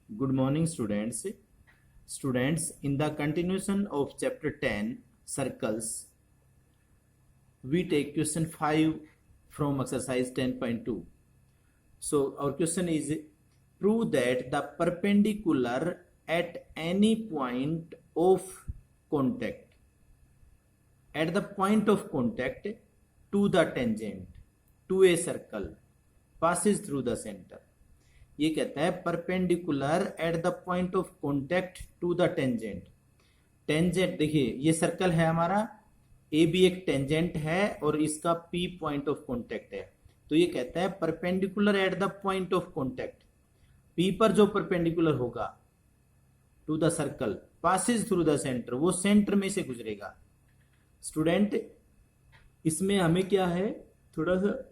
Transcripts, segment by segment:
Good morning, students. Students, in the continuation of chapter 10, circles, we take question 5 from exercise 10.2. So, our question is prove that the perpendicular at any point of contact, at the point of contact to the tangent, to a circle, passes through the center. ये कहता है perpendicular at the point of contact to the tangent. Tangent देखिए ये circle है हमारा, ए भी एक tangent है और इसका पी पॉइंट ऑफ कॉन्टेक्ट है। तो ये कहता है perpendicular at the point of contact, P पर जो परपेंडिकुलर होगा to the circle passes through the centre, वो सेंटर में से गुजरेगा। स्टूडेंट इसमें हमें क्या है, थोड़ा सा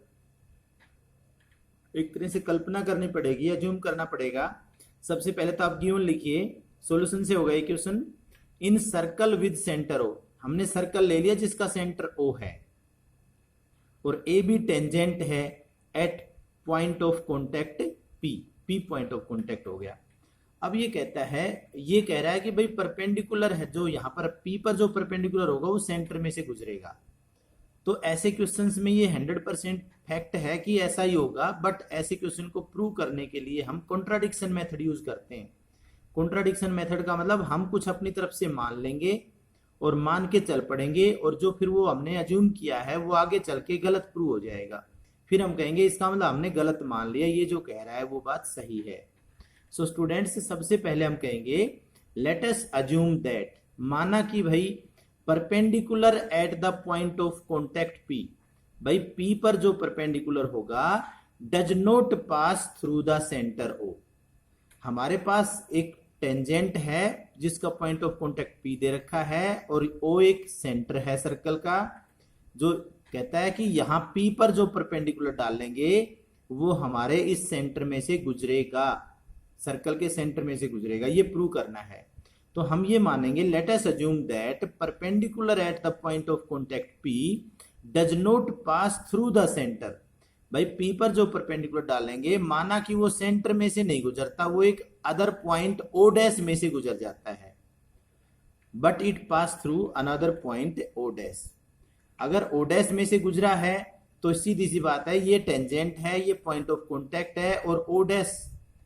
एक तरह से कल्पना करनी पड़ेगी या जूम करना पड़ेगा। सबसे पहले तो आप गिवन लिखिए, सॉल्यूशन से होगा ये question. In circle with centre O, हमने सर्कल ले लिया जिसका सेंटर ओ है और ए भी टेंजेंट है at point of contact P, P point of contact हो गया। अब ये कहता है, ये कह रहा है कि भाई परपेंडिकुलर है, जो यहां पर पी पर जो परपेंडिकुलर होगा वो सेंटर में से गुजरेगा। तो ऐसे क्वेश्चंस में ये 100% फैक्ट है कि ऐसा ही होगा, बट ऐसे क्वेश्चन को प्रूव करने के लिए हम कॉन्ट्राडिक्शन मेथड यूज करते हैं। कॉन्ट्राडिक्शन मेथड का मतलब हम कुछ अपनी तरफ से मान लेंगे और मान के चल पड़ेंगे, और जो फिर वो हमने अज्यूम किया है वो आगे चल के गलत प्रूव हो जाएगा। फिर हम कहेंगे इसका मतलब हमने गलत मान लिया, ये जो कह रहा है वो बात सही है। सो स्टूडेंट्स, सबसे पहले हम कहेंगे लेट अस अज्यूम दैट, माना कि भाई perpendicular at the point of contact P, भाई पी पर जो परपेंडिकुलर होगा does not pass through the centre O. हमारे पास एक टेंजेंट है जिसका पॉइंट ऑफ कॉन्टेक्ट पी दे रखा है और ओ एक सेंटर है सर्कल का, जो कहता है कि यहां पी पर जो परपेंडिकुलर डालेंगे वो हमारे इस सेंटर में से गुजरेगा, सर्कल के सेंटर में से गुजरेगा। ये प्रूव करना है। तो हम ये मानेंगे let us assume that perpendicular at the point of contact P does not pass through the centre. भाई पी पर जो परपेंडिकुलर डालेंगे, माना कि वो सेंटर में से नहीं गुजरता, वो एक अदर पॉइंट ओ डैश में से गुजर जाता है, but it pass through another point O dash. अगर ओ डैश में से गुजरा है तो सीधी सी बात है, ये टेंजेंट है, ये पॉइंट ऑफ कॉन्टेक्ट है और ओ डैश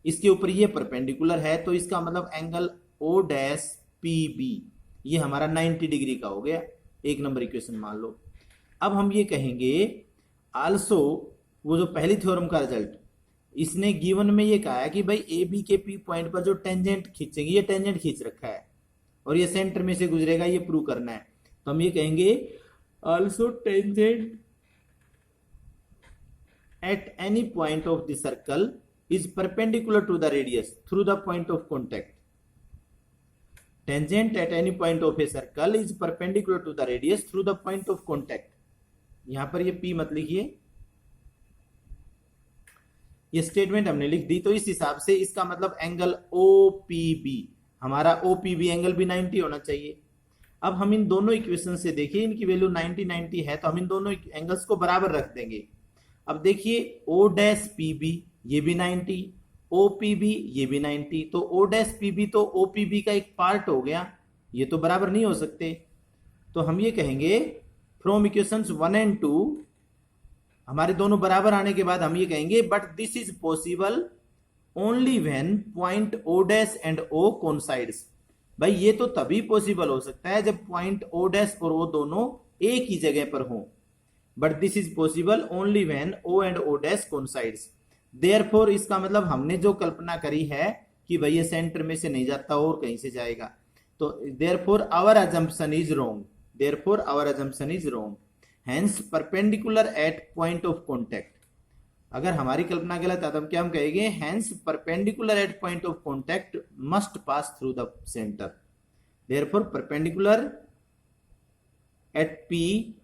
इसके ऊपर ये परपेंडिकुलर है, तो इसका मतलब angle O dash P B ये हमारा 90 डिग्री का हो गया। एक नंबर इक्वेशन मान लो। अब हम ये कहेंगे आल्सो, वो जो पहली थ्योरम का रिजल्ट, इसने गिवन में ये कहा है कि भाई ए बी के पी पॉइंट पर जो टेंजेंट खींचेंगे, ये टेंजेंट खींच रखा है और ये सेंटर में से गुजरेगा, ये प्रूव करना है। तो हम ये कहेंगे also tangent at any point of the circle is perpendicular to the radius through the point of contact. Tangent at any point of a circle is perpendicular to the radius through the point of contact. यहां पर ये P मत लिखिए, ये statement हमने लिख दी। तो इस हिसाब से इसका मतलब एंगल OPB, हमारा OPB एंगल भी 90 होना चाहिए। अब हम इन दोनों इक्वेशन से देखिए, इनकी वैल्यू 90 है, तो हम इन दोनों एंगल्स को बराबर रख देंगे। अब देखिए O डैश PB ये भी 90, OPB ये भी 90, तो O डैश PB तो OPB का एक पार्ट हो गया, ये तो बराबर नहीं हो सकते। तो हम ये कहेंगे फ्रॉम इक्वेशंस 1 एंड 2, हमारे दोनों बराबर आने के बाद हम ये कहेंगे but this is possible only when point O dash and O coincides. भाई ये तो तभी पॉसिबल हो सकता है जब पॉइंट O डैश और O दोनों एक ही जगह पर हों, but this is possible only when O and O dash coincides. Therefore इसका मतलब हमने जो कल्पना करी है कि भाई ये सेंटर में से नहीं जाता और कहीं से जाएगा, तो therefore our assumption is wrong, therefore our assumption is wrong, hence perpendicular at point of contact. अगर हमारी कल्पना गलत है तो हम क्या हम कहेंगे, hence perpendicular at point of contact must pass through the centre, therefore perpendicular at P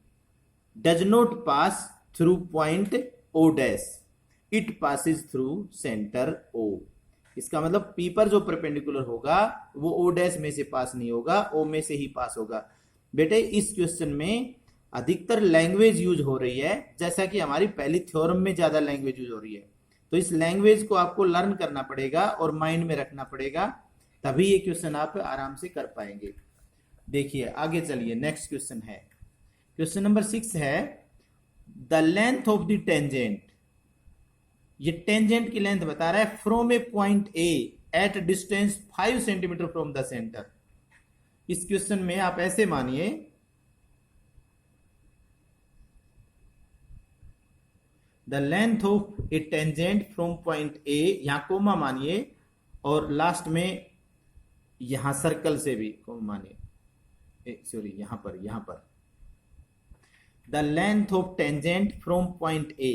does not pass through point O dash, it passes through centre O। इसका मतलब P पर जो परपेंडिकुलर होगा वो O डैश में से पास नहीं होगा, O में से ही पास होगा। बेटे इस क्वेश्चन में अधिकतर लैंग्वेज यूज हो रही है, जैसा कि हमारी पहली थ्योरम में ज्यादा लैंग्वेज यूज हो रही है। तो इस लैंग्वेज को आपको लर्न करना पड़ेगा और माइंड में रखना पड़ेगा, तभी ये क्वेश्चन आप आराम से कर पाएंगे। देखिए आगे चलिए, नेक्स्ट क्वेश्चन है, क्वेश्चन नंबर 6 है the length of the tangent. ये टेंजेंट की लेंथ बता रहा है from A point A at distance 5 centimetre from the centre. इस क्वेश्चन में आप ऐसे मानिए the length of A tangent from point A, यहां कोमा मानिए और लास्ट में यहां सर्कल से भी कोमा मानिए, सॉरी यहां पर the length of tangent from point A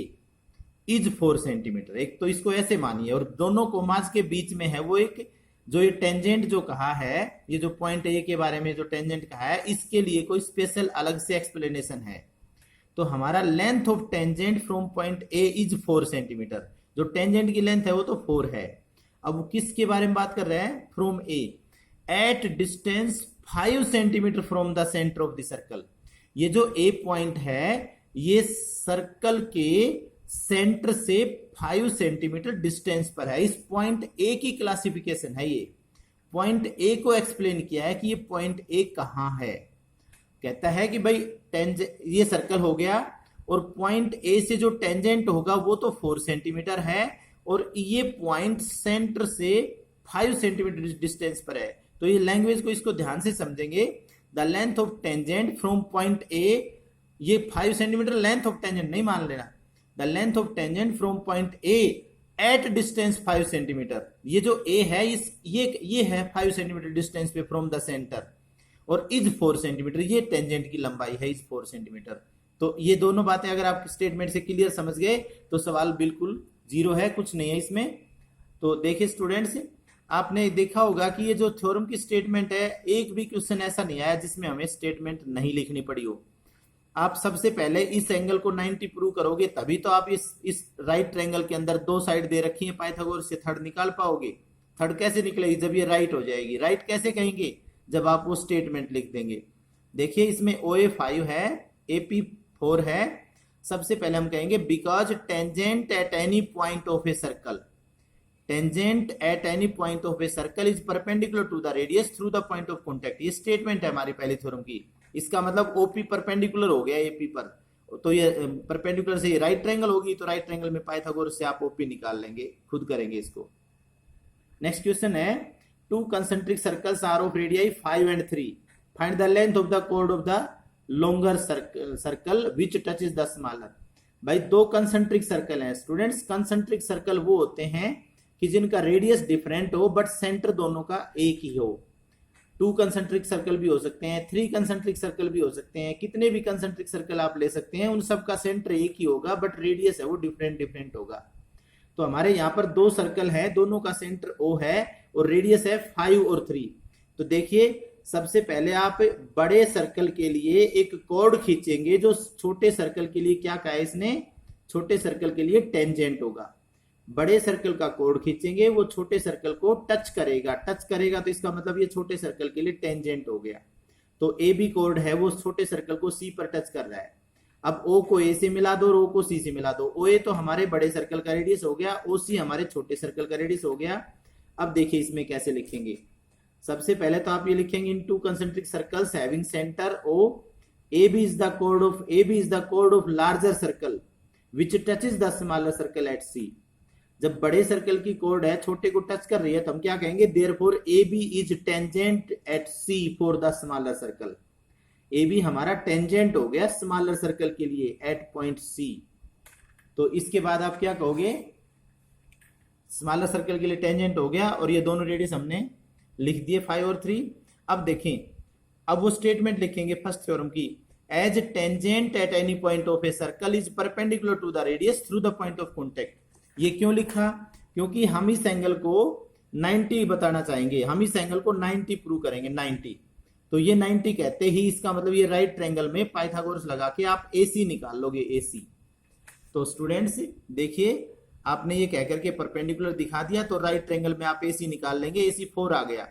is 4 centimetre. एक तो इसको ऐसे मानिए और दोनों कोमास के बीच में है वो एक जो ये टेंजेंट जो कहा है, ये जो पॉइंट ए के बारे में जो टेंजेंट कहा है, इसके लिए कोई स्पेशल अलग से एक्सप्लेनेशन है। तो हमारा length of tangent from point A is 4 centimetre. जो टेंजेंट की लेंथ है वो तो 4 है। अब किसके बारे में बात कर रहे हैं? From A at distance 5 centimetre from the centre of the circle. ये जो ए पॉइंट है ये सर्कल के सेंटर से 5 सेंटीमीटर डिस्टेंस पर है। इस पॉइंट ए की क्लासिफिकेशन है, ये पॉइंट ए को एक्सप्लेन किया है कि ये पॉइंट ए कहां है। कहता है कि भाई ये सर्कल हो गया और पॉइंट ए से जो टेंजेंट होगा वो तो 4 सेंटीमीटर है और ये पॉइंट सेंटर से 5 सेंटीमीटर डिस्टेंस पर है। तो ये लैंग्वेज को इसको ध्यान से समझेंगे। The length of tangent from point A, ये 5 सेंटीमीटर लेंथ ऑफ टेंजेंट नहीं मान लेना। The length of tangent from point A at distance 5 centimetre. ये जो ए है ये है 5 सेंटीमीटर डिस्टेंस पे फ्रॉम द सेंटर और इज 4 सेंटीमीटर। ये टेंजेंट की लंबाई है इज 4 सेंटीमीटर। तो ये दोनों बातें अगर आप स्टेटमेंट से क्लियर समझ गए तो सवाल बिल्कुल जीरो है, कुछ नहीं है इसमें। तो देखिए स्टूडेंट्स, आपने देखा होगा कि ये जो थ्योरम की स्टेटमेंट है, एक भी क्वेश्चन ऐसा नहीं आया जिसमें हमें स्टेटमेंट नहीं लिखनी पड़ी हो। आप सबसे पहले इस एंगल को 90 प्रूव करोगे तभी तो आप इस राइट ट्रायंगल के अंदर 2 साइड दे रखी है पाइथागोरस से थर्ड निकाल पाओगे। थर्ड कैसे निकलेगी? जब ये राइट हो जाएगी। राइट कैसे कहेंगे? जब आप वो स्टेटमेंट लिख देंगे। देखिए इसमें OA 5 है, AP 4 है। सबसे पहले हम कहेंगे because tangent at any point of a circle, tangent at any point of a circle is perpendicular to the radius through the point of contact. ये स्टेटमेंट है हमारी पहली थ्योरम की। इसका मतलब OP परपेंडिकुलर हो गया AP पर, तो ये परपेंडिकुलर से ये राइट ट्रायंगल होगी, तो राइट ट्रायंगल में पाइथागोरस से आप OP निकाल लेंगे, खुद करेंगे इसको। नेक्स्ट क्वेश्चन है two concentric circles are of radii 5 and 3, find the length of the कोड of the longer circle which touches the smaller. भाई 2 कंसेंट्रिक सर्कल हैं स्टूडेंट्स। कंसेंट्रिक सर्कल वो होते हैं कि जिनका रेडियस डिफरेंट हो बट सेंटर दोनों का एक ही हो। 2 कंसेंट्रिक सर्कल भी हो सकते हैं, 3 कंसेंट्रिक सर्कल भी हो सकते हैं, कितने भी कंसेंट्रिक सर्कल आप ले सकते हैं, उन सब का सेंटर एक ही होगा बट रेडियस है वो डिफरेंट होगा। तो हमारे यहाँ पर 2 सर्कल है, दोनों का सेंटर O है और रेडियस है 5 और 3। तो देखिए सबसे पहले आप बड़े सर्कल के लिए एक कॉर्ड खींचेंगे जो छोटे सर्कल के लिए क्या कहा है इसने, छोटे सर्कल के लिए टेंजेंट होगा। बड़े सर्कल का कोड खींचेंगे, वो छोटे सर्कल को टच करेगा तो इसका मतलब ये छोटे सर्कल के लिए टेंजेंट हो गया। तो ए बी कोड है वो छोटे सर्कल को सी पर टच कर रहा है। अब ओ को ए से मिला दो और ओ को सी से मिला दो। ओ ए तो हमारे बड़े सर्कल का रेडियस हो गया, ओ सी हमारे छोटे सर्कल का रेडियस हो गया। अब देखिए इसमें कैसे लिखेंगे। सबसे पहले तो आप ये लिखेंगे इन 2 concentric circles having centre O, AB is the chord of larger circle which touches the smaller circle at C। जब बड़े सर्कल की कोड है छोटे को टच कर रही है तो हम क्या कहेंगे, therefore AB is tangent at C for the smaller circle। AB हमारा टेंजेंट हो गया स्मॉलर सर्कल के लिए एट पॉइंट C। तो इसके बाद आप क्या कहोगे, स्मॉलर सर्कल के लिए टेंजेंट हो गया और ये दोनों रेडियस हमने लिख दिए 5 और 3। अब देखें, अब वो स्टेटमेंट लिखेंगे फर्स्ट थ्योरम की, as tangent at any point of a circle is perpendicular to the radius through the point of contact. ये क्यों लिखा? क्योंकि हम इस एंगल को 90 बताना चाहेंगे, हम इस एंगल को 90 प्रूव करेंगे 90। तो ये 90 कहते ही इसका मतलब ये राइट ट्रायंगल में पाइथागोरस लगा के आप AC निकाल लोगे, AC। तो स्टूडेंट्स देखिए आपने ये कहकर के परपेंडिकुलर दिखा दिया तो राइट ट्रायंगल में आप AC निकाल लेंगे, AC 4 आ गया।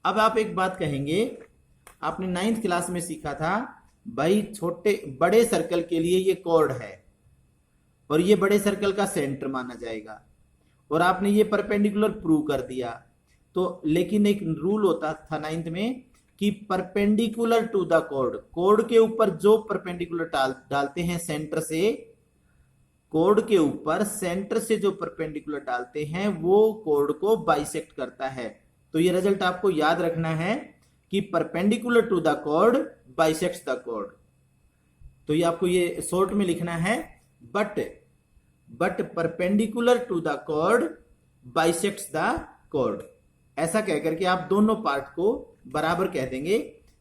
अब आप एक बात कहेंगे, आपने 9th क्लास में सीखा था भाई बड़े सर्कल के लिए ये कॉर्ड है और ये बड़े सर्कल का सेंटर माना जाएगा। और आपने ये परपेंडिकुलर प्रूव कर दिया। तो लेकिन एक रूल होता था 9th में कि perpendicular to the code, code के ऊपर जो परपेंडिकुलर डालते हैं सेंटर से, कोड के ऊपर सेंटर से जो परपेंडिकुलर डालते हैं वो कोड को बाइसेक्ट करता है। तो ये रिजल्ट आपको याद रखना है कि perpendicular to the code bisects the code. तो ये आपको ये शॉर्ट में लिखना है, but perpendicular to the code bisects the code. ऐसा कहकर के आप दोनों पार्ट को बराबर कह देंगे।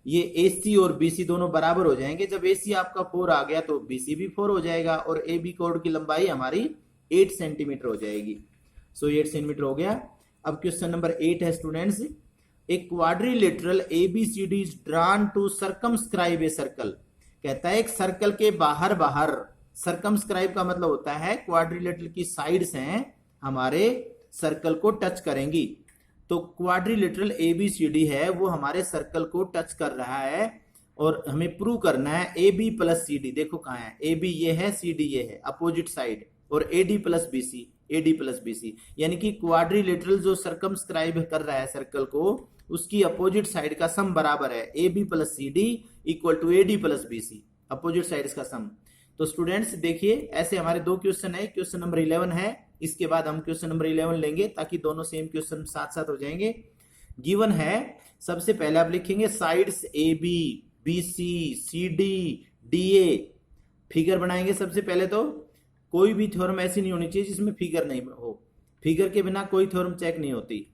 ये AC और BC दोनों बराबर हो जाएंगे। जब AC आपका 4 आ गया तो BC भी 4 हो जाएगा और AB कोड की लंबाई हमारी 8 सेंटीमीटर हो जाएगी। सो 8 सेंटीमीटर हो गया। अब क्वेश्चन नंबर 8 है students, a quadrilateral ABCD is drawn to circumscribe a circle. कहता है एक सर्कल के बाहर बाहर, सर्कमस्क्राइब का मतलब होता है क्वाड्रिलेटरल की साइड्स हैं हमारे सर्कल को टच करेंगी। तो क्वाड्रिलेटरल ABCD है वो हमारे सर्कल को टच कर रहा है और हमें प्रूव करना है AB प्लस CD। देखो कहाँ है, AB ये है, CD ये है, अपोजिट साइड, और AD प्लस BC, यानी कि क्वाड्रिलेटरल जो सर्कमस्क्राइब कर रहा है सर्कल को, उसकी अपोजिट साइड का सम बराबर है AB plus CD equal to AD plus BC, opposite side का सम। तो स्टूडेंट्स देखिए ऐसे हमारे दो क्वेश्चन है, क्वेश्चन नंबर 11 है, इसके बाद हम क्वेश्चन नंबर 11 लेंगे ताकि दोनों सेम क्वेश्चन साथ साथ हो जाएंगे। गिवन है, सबसे पहले आप लिखेंगे sides AB, BC, CD, DA। Figure बनाएंगे सबसे पहले। तो कोई भी थ्योरम ऐसी नहीं होनी चाहिए जिसमें फिगर नहीं हो, फिगर के बिना कोई थ्योरम चेक नहीं होती।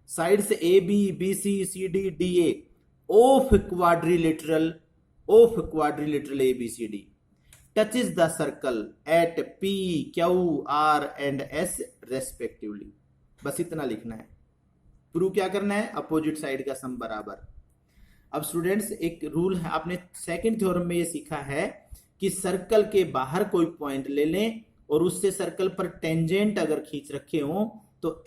Sides AB, BC, CD, DA of quadrilateral ABCD touches the circle at P, Q, R and S respectively। बस इतना लिखना है। प्रूव क्या करना है, अपोजिट साइड का सम बराबर। अब स्टूडेंट्स एक रूल है, आपने सेकंड थ्योरम में ये सीखा है कि सर्कल के बाहर कोई पॉइंट ले लें और उससे सर्कल पर टेंजेंट अगर खींच रखे हो तो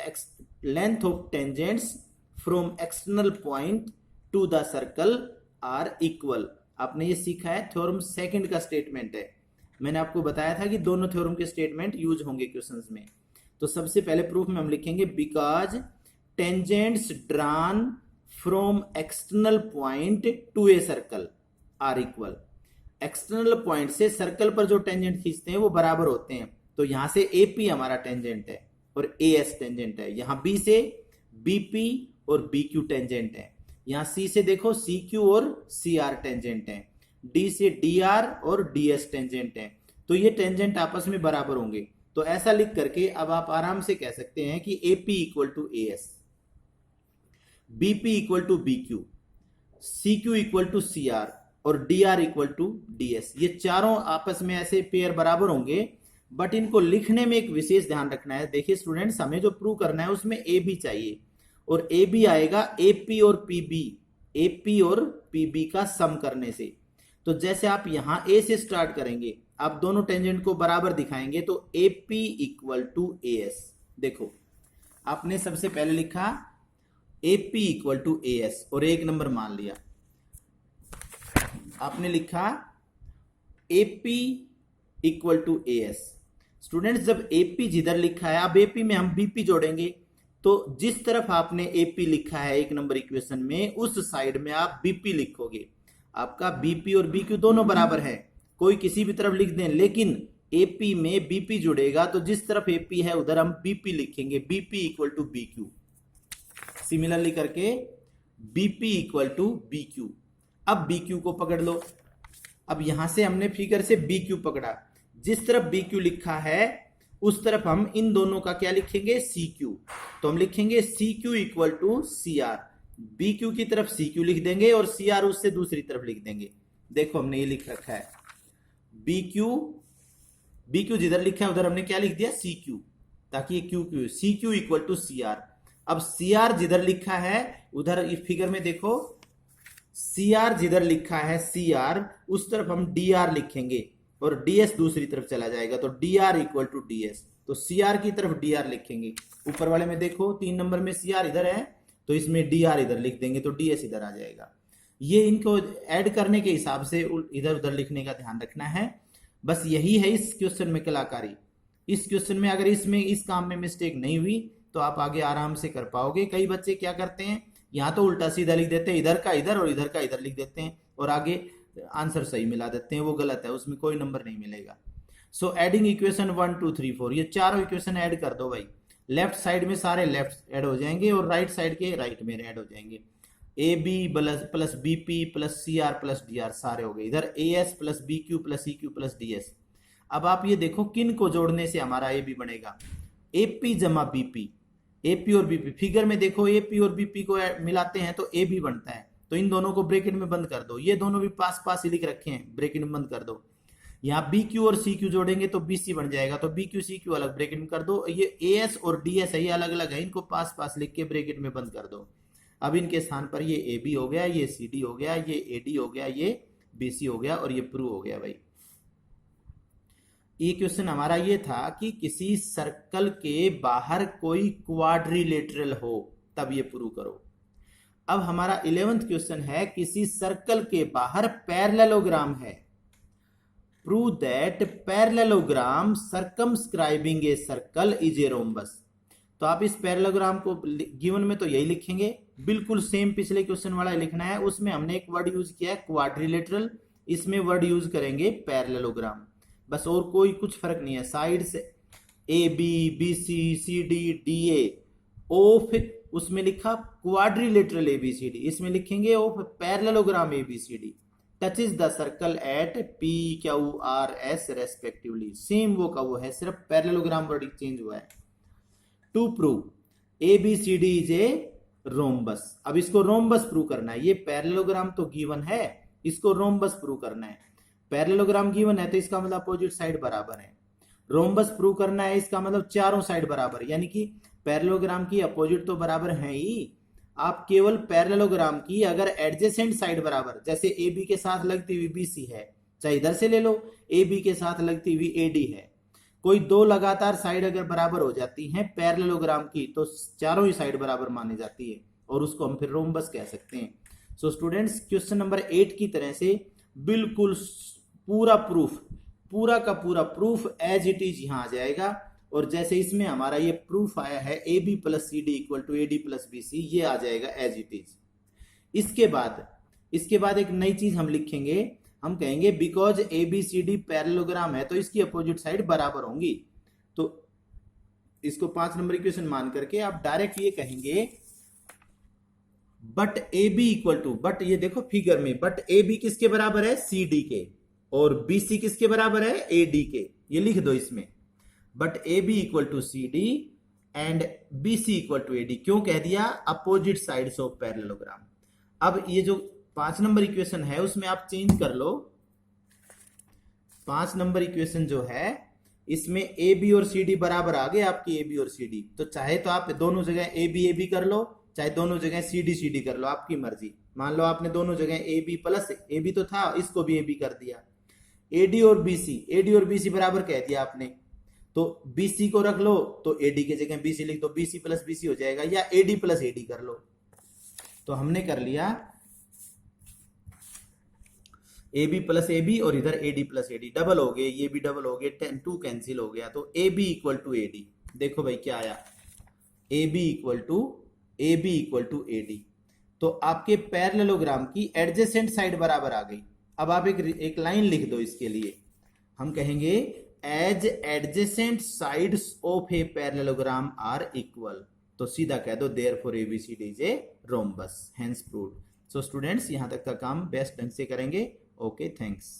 length of tangents from external point to the circle are equal. आपने ये सीखा है, थ्योरम सेकंड का स्टेटमेंट है। मैंने आपको बताया था कि दोनों थ्योरम के स्टेटमेंट यूज होंगे क्वेश्चंस में। तो सबसे पहले प्रूफ में हम लिखेंगे because tangents drawn from external point to a circle are equal. External point से सर्कल पर जो टेंजेंट खींचते हैं वो बराबर होते हैं। तो यहां से AP हमारा टेंजेंट है और AS टेंजेंट है, यहां B से BP और BQ टेंजेंट है, यहां C से देखो CQ और CR टेंजेंट है, D से DR और DS टेंजेंट है। तो ये टेंजेंट आपस में बराबर होंगे। तो ऐसा लिख करके अब आप आराम से कह सकते हैं कि AP equal to AS, BP equal to BQ, CQ equal to CR और DR इक्वल टू DS। ये चारों आपस में ऐसे पेयर बराबर होंगे, बट इनको लिखने में एक विशेष ध्यान रखना है। देखिए स्टूडेंट्स, हमें जो प्रूव करना है उसमें AB चाहिए और AB आएगा AP और PB का सम करने से। तो जैसे आप यहां A से स्टार्ट करेंगे, आप दोनों टेंजेंट को बराबर दिखाएंगे तो AP इक्वल टू AS। देखो आपने सबसे पहले लिखा AP इक्वल टू AS और एक नंबर मान लिया। आपने लिखा AP equal to AS। Students जब AP जिधर लिखा है, अब AP में हम BP जोड़ेंगे, तो जिस तरफ आपने AP लिखा है एक नंबर इक्वेशन में, उस साइड में आप BP लिखोगे। आपका BP और BQ दोनों बराबर है, कोई किसी भी तरफ लिख दें, लेकिन AP में BP जुड़ेगा तो जिस तरफ AP है उधर हम BP लिखेंगे, BP equal to BQ। Similarly करके BP इक्वल टू BQ। अब BQ को पकड़ लो। अब यहां से हमने फिगर से BQ पकड़ा, जिस तरफ BQ लिखा है उस तरफ हम इन दोनों का क्या लिखेंगे, CQ। तो हम लिखेंगे CQ equal to CR। BQ की तरफ CQ लिख देंगे और CR उससे दूसरी तरफ लिख देंगे। देखो हमने ये लिख रखा है BQ जिधर लिखा है उधर हमने क्या लिख दिया, CQ, ताकि ये QQ, CQ equal to CR। अब CR जिधर लिखा है उधर इस फिगर में देखो, CR जिधर लिखा है CR उस तरफ हम DR लिखेंगे और DS दूसरी तरफ चला जाएगा, तो DR इक्वल टू DS। तो CR की तरफ DR लिखेंगे। ऊपर वाले में देखो 3 नंबर में CR इधर है तो इसमें DR इधर लिख देंगे तो DS इधर आ जाएगा। ये इनको ऐड करने के हिसाब से इधर उधर लिखने का ध्यान रखना है। बस यही है इस क्वेश्चन में कलाकारी। इस क्वेश्चन में अगर इसमें इस काम में मिस्टेक नहीं हुई तो आप आगे आराम से कर पाओगे। कई बच्चे क्या करते हैं, यहाँ तो उल्टा सीधा लिख देते हैं, इधर का इधर और इधर का इधर लिख देते हैं और आगे आंसर सही मिला देते हैं, वो गलत है, उसमें कोई नंबर नहीं मिलेगा। सो एडिंग इक्वेशन 1 2 3 4, ये चारों इक्वेशन ऐड कर दो भाई। लेफ्ट साइड में सारे लेफ्ट ऐड हो जाएंगे और राइट साइड के राइट में ऐड हो जाएंगे। A B plus B P plus C R plus D R सारे हो गए। इधर A S plus B Q plus C Q plus D S. अब आप ये देखो किन को जोड़ने से हमारा ए बी बनेगा, ए पी जमा बी पी, ए पी और बीपी। फिगर में देखो ए पी और बीपी को मिलाते हैं तो ए बी बनता है, तो इन दोनों को ब्रैकेट में बंद कर दो। ये दोनों भी पास पास ही लिख रखे हैं, ब्रैकेट में बंद कर दो। यहाँ बी क्यू और सी क्यू जोड़ेंगे तो बी सी बन जाएगा, तो बी क्यू सी क्यू अलग ब्रैकेट में कर दो। ये ए एस और डी एस है, ये अलग अलग है, इनको पास पास लिख के ब्रैकेट में बंद कर दो। अब इनके स्थान पर ये ए बी हो गया, ये सी डी हो गया, ये ए डी हो गया, ये बी सी हो गया और ये प्रूव हो गया भाई। ये क्वेश्चन हमारा ये था कि किसी सर्कल के बाहर कोई क्वाड्रिलेटरल हो तब ये प्रूव करो। अब हमारा 11th क्वेश्चन है, किसी सर्कल के बाहर पैरेललोग्राम है, prove that parallelogram circumscribing A circle is a rhombus. तो आप इस पैरेललोग्राम को गिवन में तो यही लिखेंगे, बिल्कुल सेम पिछले क्वेश्चन वाला लिखना है। उसमें हमने एक वर्ड यूज किया है क्वाड्रिलेटरल, इसमें वर्ड यूज करेंगे पैरेललोग्राम, बस और कोई कुछ फर्क नहीं है। साइड से A B B C C D D A O, फिर उसमें लिखा quadrilateral A B C D, इसमें लिखेंगे ओ parallelogram A B C D touches the circle at P Q R S respectively. Same वो का वो है, सिर्फ पैरेललोग्राम वर्ड चेंज हुआ है। To prove A B C D is a rhombus. अब इसको रोम्बस प्रूव करना है, ये पैरेललोग्राम तो गिवन है, इसको रोम्बस प्रूव करना है। पैरेललोग्राम गिवन है तो इसका मतलब अपोजिट साइड बराबर है। रोम्बस प्रूव करना है, इसका मतलब चारों साइड बराबर, यानी कि पैरेललोग्राम की अपोजिट तो बराबर है ही। आप केवल पैरेललोग्राम की अगर एडजेसेंट साइड बराबर, जैसे ए बी के साथ लगती हुई बी सी है, चाहे इधर से ले लो, ए बी के साथ लगती हुई ए डी है, कोई दो लगातार साइड अगर बराबर हो जाती हैं पैरेललोग्राम की तो चारों ही साइड बराबर मानी जाती है और उसको हम फिर रोम्बस कह सकते हैं। सो स्टूडेंट्स, क्वेश्चन नंबर 8 की तरह से बिल्कुल पूरा प्रूफ, पूरा का पूरा प्रूफ एज इट इज यहां आ जाएगा। और जैसे इसमें हमारा ये प्रूफ आया है A B plus C D equal to A D plus B C, ये आ जाएगा एज इट इज। इसके बाद एक नई चीज हम लिखेंगे, हम कहेंगे because A B C D parallelogram है तो इसकी अपोजिट साइड बराबर होंगी। तो इसको 5 नंबर इक्वेशन मान करके आप डायरेक्ट ये कहेंगे but A B equal to, but ये देखो फिगर में, बट ए बी किसके बराबर है, सी डी के, और बी सी किसके बराबर है, ए डी के। ये लिख दो इसमें, but A B equal to C D and B C equal to A D. क्यों कह दिया, अपोजिट साइड्स ऑफ पैरेललोग्राम। अब ये जो 5 नंबर इक्वेशन है उसमें आप चेंज कर लो। 5 नंबर इक्वेशन जो है इसमें ए बी और सी डी बराबर आ गए आपकी, ए बी और सी डी, तो चाहे तो आप दोनों जगह ए बी कर लो, चाहे दोनों जगह सी डी कर लो, आपकी मर्जी। मान लो आपने दोनों जगह A B plus A B तो था, इसको भी ए बी कर दिया। ए डी और बी सी बराबर कह दिया आपने, तो बी सी को रख लो तो ए डी की जगह बी सी लिख दो, B C plus B C हो जाएगा, या A D plus A D कर लो। तो हमने कर लिया A B plus A B और इधर A D plus A D, double हो गए, ये भी डबल हो गए, 2 कैंसिल हो गया, तो A B equal to A D. देखो भाई क्या आया, A B equal to A D. तो आपके पैरेललोग्राम की एडजेसेंट साइड बराबर आ गई। अब आप एक लाइन लिख दो इसके लिए, हम कहेंगे as adjacent sides of a parallelogram are equal, तो सीधा कह दो therefore ABCD is a rhombus, hence proved. So students, यहां तक का काम बेस्ट ढंग से करेंगे। Okay, thanks.